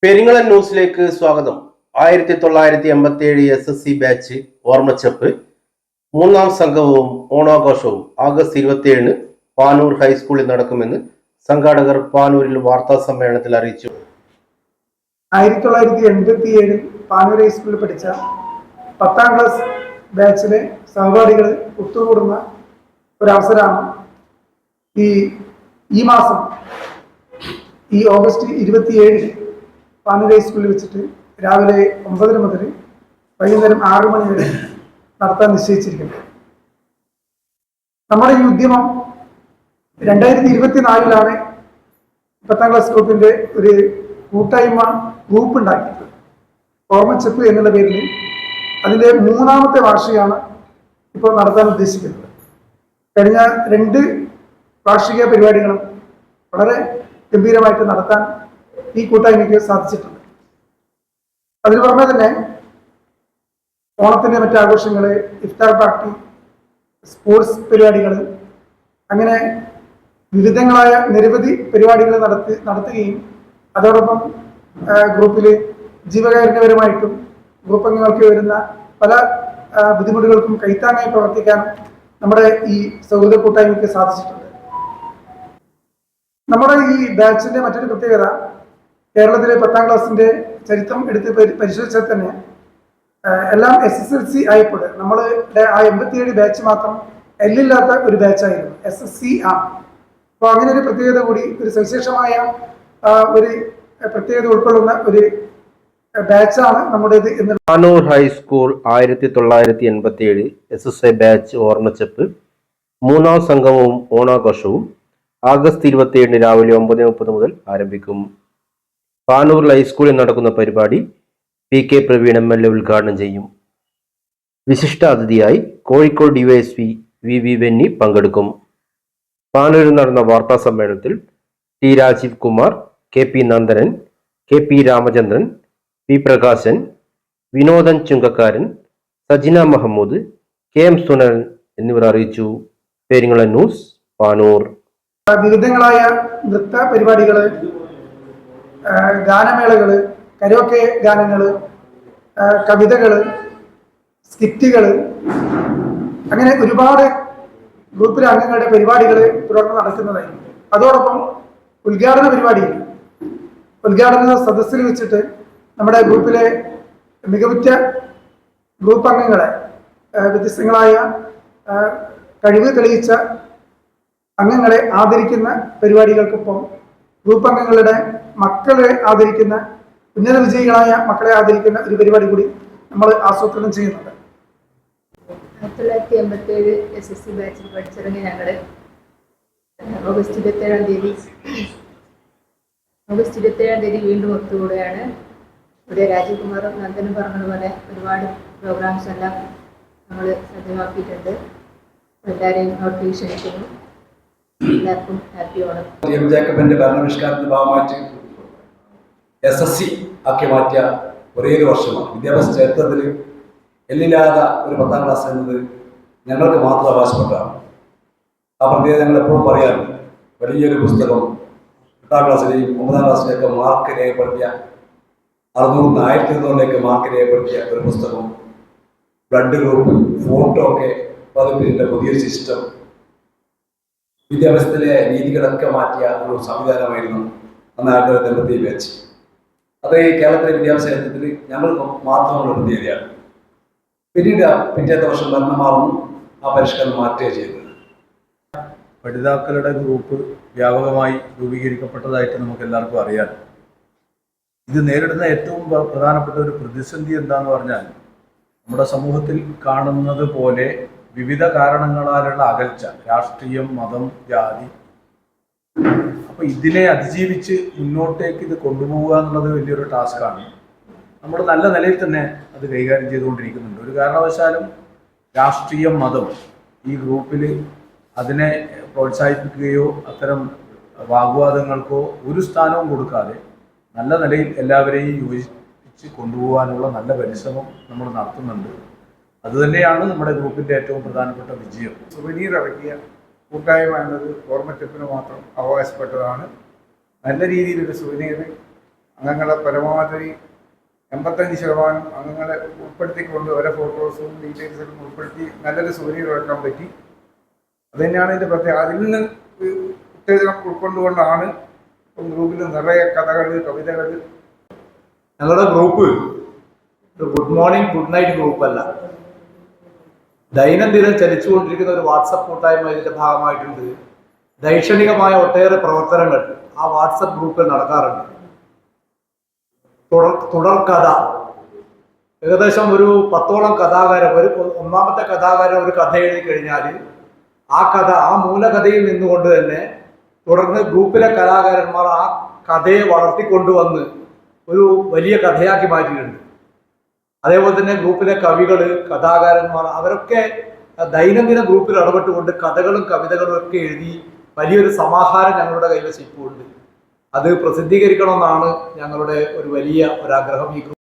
പെരിങ്ങളൻ ന്യൂസിലേക്ക് സ്വാഗതം. 1987 SSC batch ഓർമ്മച്ചപ്പ് മൂന്നാം സംഘവും ഓണാഘോഷവും ആഗസ്റ്റ് 27 പാനൂർ ഹൈസ്കൂളിൽ നടക്കുമെന്ന് സംഘാടകർ പാനൂരിൽ വാർത്താ സമ്മേളനത്തിൽ അറിയിച്ചു. 1987 പാനൂർ ഹൈസ്കൂളിൽ പഠിച്ച 10ാം ക്ലാസ് ബാച്ചിലെ സഹപാഠികൾ ഒത്തുകൂടുന്ന ഒരവസരമാണ് ഈ മാസം ഓഗസ്റ്റ് 27 പാനൂർ ഹൈസ്കൂളിൽ വെച്ചിട്ട് രാവിലെ 9 മുതൽ വൈകുന്നേരം 6 മണി വരെ നടത്താൻ നിശ്ചയിച്ചിരിക്കുന്നത്. നമ്മുടെ ഈ ഉദ്യമം 2024 10ാം ക്ലാസ് ഗ്രൂപ്പിന്റെ ഒരു കൂട്ടായ്മ ഗ്രൂപ്പ് ഉണ്ടാക്കിയത് ഓർമ്മച്ചപ്പ് എന്നുള്ള പേരിൽ അതിന്റെ 3ാമത്തെ വാർഷികമാണ് ഇപ്പോൾ നടത്താൻ ഉദ്ദേശിക്കുന്നത്. കഴിഞ്ഞ 2 വാർഷിക പരിപാടികളും വളരെ ഗംഭീരമായിട്ട് നടത്താൻ ഈ കൂട്ടായ്മയ്ക്ക് സാധിച്ചിട്ടുണ്ട്. അതിന് പുറമെ തന്നെ ഓണത്തിന്റെ മറ്റാഘോഷങ്ങള്, ഇഫ്താർ പാർട്ടി, സ്പോർട്സ് പരിപാടികൾ, അങ്ങനെ വിവിധങ്ങളായ നിരവധി പരിപാടികൾ നടത്തുകയും അതോടൊപ്പം ഗ്രൂപ്പില് ജീവകാരുണ്യപരമായിട്ടും ഗ്രൂപ്പ് അംഗങ്ങൾക്ക് വരുന്ന പല ബുദ്ധിമുട്ടുകൾക്കും കൈത്താങ്ങായി പ്രവർത്തിക്കാൻ നമ്മുടെ ഈ സൗഹൃദ കൂട്ടായ്മയ്ക്ക് സാധിച്ചിട്ടുണ്ട്. നമ്മുടെ ഈ ബാച്ചിന്റെ മറ്റൊരു പ്രത്യേകത, കേരളത്തിലെ 10ാം ക്ലാസിന്റെ ചരിത്രം എടുത്ത് പരിശോധിച്ചാൽ തന്നെ എല്ലാം SSLC ആയപ്പോൾ നമ്മളുടെ ആ 87 ബാച്ച് മാത്രം എല്ലില്ലാത്ത ഒരു ബാച്ചായിരുന്നു, SSC ആണ്. അപ്പോൾ അങ്ങനെ ഒരു പ്രത്യേകത കൂടി, ഒരു സവിശേഷമായ ഒരു പ്രത്യേകത ഉൾക്കൊള്ളുന്ന ഒരു ബാച്ചാണ് നമ്മുടേത് എന്ന്. പാനൂർ ഹൈസ്കൂൾ 1987 SSC ബാച്ച് ഓർമ്മച്ചപ്പ് മൂന്നാം സംഘവും ഓണാഘോഷവും ആഗസ്റ്റ് 27 രാവിലെ 9:30 മുതൽ ആരംഭിക്കും. പാനൂർ ഹൈസ്കൂളിൽ നടക്കുന്ന പരിപാടി PK പ്രവീൺ MLA ഉദ്ഘാടനം ചെയ്യും. വിശിഷ്ടാതിഥിയായി കോഴിക്കോട് DYSP VV ബെന്നി പങ്കെടുക്കും. പാനൂരിൽ നടന്ന വാർത്താ സമ്മേളനത്തിൽ T Rajeev Kumar, KP Nandanan, KP Ramachandran, P Prakashan, Vinodan ചുങ്കക്കാരൻ, Sajina Mahmood, KM Sunal എന്നിവർ അറിയിച്ചു. പെരിങ്ങളൻ ന്യൂസ്, പാനൂർ. വിവിധങ്ങളായ നൃത്ത പരിപാടികള്, ഗാനമേളകള്, കരോക്കെ ഗാനങ്ങള്, കവിതകള്, സ്കിറ്റുകള്, അങ്ങനെ ഒരുപാട് ഗ്രൂപ്പിലെ അംഗങ്ങളുടെ പരിപാടികൾ തുടർന്ന് നടക്കുന്നതായിരുന്നു. അതോടൊപ്പം ഉദ്ഘാടന സദസ്സിൽ വെച്ചിട്ട് നമ്മുടെ ഗ്രൂപ്പിലെ മികവുറ്റ ഗ്രൂപ്പ് അംഗങ്ങളെ, വ്യത്യസ്തങ്ങളായ കഴിവ് തെളിയിച്ച അംഗങ്ങളെ ആദരിക്കുന്ന പരിപാടികൾക്കൊപ്പം ഗ്രൂപ്പ് അംഗങ്ങളുടെ മക്കളെ ആദരിക്കുന്ന, ഉന്നത വിജയികളായ മക്കളെ ആദരിക്കുന്ന ഒരു പരിപാടി കൂടി നമ്മൾ ആസൂത്രണം ചെയ്യുന്നുണ്ട്. 1987 SSC ബാച്ചിൽ പഠിച്ചിറങ്ങി ഞങ്ങൾ ഓഗസ്റ്റ് 27 തീയതി വീണ്ടും ഒത്തുകൂടുകയാണ്. ഇവിടെ രാജീവ് കുമാറും നന്ദനും പറഞ്ഞതുപോലെ ഒരുപാട് പ്രോഗ്രാംസ് എല്ലാം നമ്മൾ സജ്ജമാക്കിയിട്ടുണ്ട്. എല്ലാവരെയും അവർക്ക് ക്ഷണിക്കുന്നു. എല്ലാവർക്കും ഹാപ്പി ഓണം. ജേക്കബിന്റെ ഭരണപരിഷ്കാരത്തിന്റെ ഭാഗമായിട്ട് SSC ആക്കി മാറ്റിയ ഒരേ ഒരു വർഷമാണ്. വിദ്യാഭ്യാസ ചരിത്രത്തിൽ എല്ലില്ലാത്ത ഒരു 10ാം ക്ലാസ് എന്നത് ഞങ്ങൾക്ക് മാത്രം അവകാശപ്പെട്ടതാണ്. ആ പ്രത്യേകത ഞങ്ങൾ എപ്പോഴും പറയാറുണ്ട്. വലിയൊരു പുസ്തകം 8ാം ക്ലാസ്സിലെയും 9ാം ക്ലാസ്സിലേക്ക് മാർക്ക് രേഖപ്പെടുത്തിയ 600 1200 മാർക്ക് രേഖപ്പെടുത്തിയ ഒരു പുസ്തകം, ബ്ലഡ് ഗ്രൂപ്പ്, ഫോട്ടോ ഒക്കെ പതിപ്പിന്റെ പുതിയൊരു സിസ്റ്റം, വിദ്യാഭ്യാസത്തിലെ രീതികളൊക്കെ മാറ്റിയ ഒരു സംവിധാനമായിരുന്നു അന്ന് 1987 ബാച്ച്. അത് ഈ കേരളത്തിലെ വിദ്യാഭ്യാസ ചരിത്രത്തിൽ ഞങ്ങൾക്ക് മാത്രമുള്ള പ്രത്യേകതയാണ്. പിന്നീട് പിറ്റേത്തെ വർഷം ഭരണം മാറുന്നു, ആ പരിഷ്കരണം മാറ്റുകയാണ് ചെയ്തത്. പഠിതാക്കളുടെ ഗ്രൂപ്പ് വ്യാപകമായി രൂപീകരിക്കപ്പെട്ടതായിട്ട് നമുക്ക് എല്ലാവർക്കും അറിയാം. ഇത് നേരിടുന്ന ഏറ്റവും പ്രധാനപ്പെട്ട ഒരു പ്രതിസന്ധി എന്താന്ന് പറഞ്ഞാൽ, നമ്മുടെ സമൂഹത്തിൽ കാണുന്നത് പോലെ വിവിധ കാരണങ്ങളാലുള്ള അകൽച്ച, രാഷ്ട്രീയം, മതം, ജാതി. അപ്പോൾ ഇതിനെ അതിജീവിച്ച് മുന്നോട്ടേക്ക് ഇത് കൊണ്ടുപോകുക എന്നുള്ളത് വലിയൊരു ടാസ്ക്കാണ്. നമ്മൾ നല്ല നിലയിൽ തന്നെ അത് കൈകാര്യം ചെയ്തുകൊണ്ടിരിക്കുന്നുണ്ട്. ഒരു കാരണവശാലും രാഷ്ട്രീയം, മതം ഈ ഗ്രൂപ്പിൽ അതിനെ പ്രോത്സാഹിപ്പിക്കുകയോ അത്തരം വാഗ്വാദങ്ങൾക്കോ ഒരു സ്ഥാനവും കൊടുക്കാതെ നല്ല നിലയിൽ എല്ലാവരെയും യോജിപ്പിച്ച് കൊണ്ടുപോകാനുള്ള നല്ല പരിശ്രമം നമ്മൾ നടത്തുന്നുണ്ട്. അതുതന്നെയാണ് നമ്മുടെ ഗ്രൂപ്പിൻ്റെ ഏറ്റവും പ്രധാനപ്പെട്ട വിജയം. സുവനീർ ഇറക്കിയ കൂട്ടായ്മ എന്നത് ഓർമ്മച്ചപ്പിന് മാത്രം അവകാശപ്പെട്ടതാണ്. നല്ല രീതിയിലൊരു സുവനീർ അംഗങ്ങളെ പരമാവധി 85% അംഗങ്ങളെ ഉൾപ്പെടുത്തിക്കൊണ്ട് ഓരോ ഫോട്ടോസും ഡീറ്റെയിൽസും ഉൾപ്പെടുത്തി നല്ലൊരു സൂചന വെക്കാൻ പറ്റി. അത് തന്നെയാണ് ഇതിൻ്റെ പ്രത്യേകത. അതിൽ നിന്ന് ഉത്തേജനം ഉൾക്കൊണ്ടുകൊണ്ടാണ് ഗ്രൂപ്പിൽ നിറയെ കഥകൾ, കവിതകൾ. ഞങ്ങളുടെ ഗ്രൂപ്പ് ഒരു ഗുഡ് മോർണിംഗ് ഗുഡ് നൈറ്റ് ഗ്രൂപ്പല്ല, ദൈനംദിനം ചലിച്ചുകൊണ്ടിരിക്കുന്ന ഒരു വാട്സപ്പ് കൂട്ടായ്മ ഇതിൻ്റെ ഭാഗമായിട്ടുണ്ട്. ദൈക്ഷണികമായ ഒട്ടേറെ പ്രവർത്തനങ്ങൾ ആ വാട്സപ്പ് ഗ്രൂപ്പിൽ നടക്കാറുണ്ട്. തുടർക്കഥ ഏകദേശം ഒരു 10ഓളം കഥാകാരൻ, ഒന്നാമത്തെ കഥാകാരൻ ഒരു കഥ എഴുതി കഴിഞ്ഞാൽ ആ കഥ, ആ മൂലകഥയിൽ നിന്നുകൊണ്ട് തന്നെ തുടർന്ന് ഗ്രൂപ്പിലെ കലാകാരന്മാർ ആ കഥയെ വളർത്തിക്കൊണ്ടുവന്ന് ഒരു വലിയ കഥയാക്കി മാറ്റിയിട്ടുണ്ട്. അതേപോലെ തന്നെ ഗ്രൂപ്പിലെ കവികൾ, കഥാകാരന്മാർ അവരൊക്കെ ദൈനംദിന ഗ്രൂപ്പിൽ ഇടപെട്ടുകൊണ്ട് കഥകളും കവിതകളും ഒക്കെ എഴുതി വലിയൊരു സമാഹാരം ഞങ്ങളുടെ കൈവശം ഇപ്പോൾ ഉണ്ട്. അത് പ്രസിദ്ധീകരിക്കണമെന്നാണ് ഞങ്ങളുടെ ഒരു വലിയ ഒരാഗ്രഹം. ഈ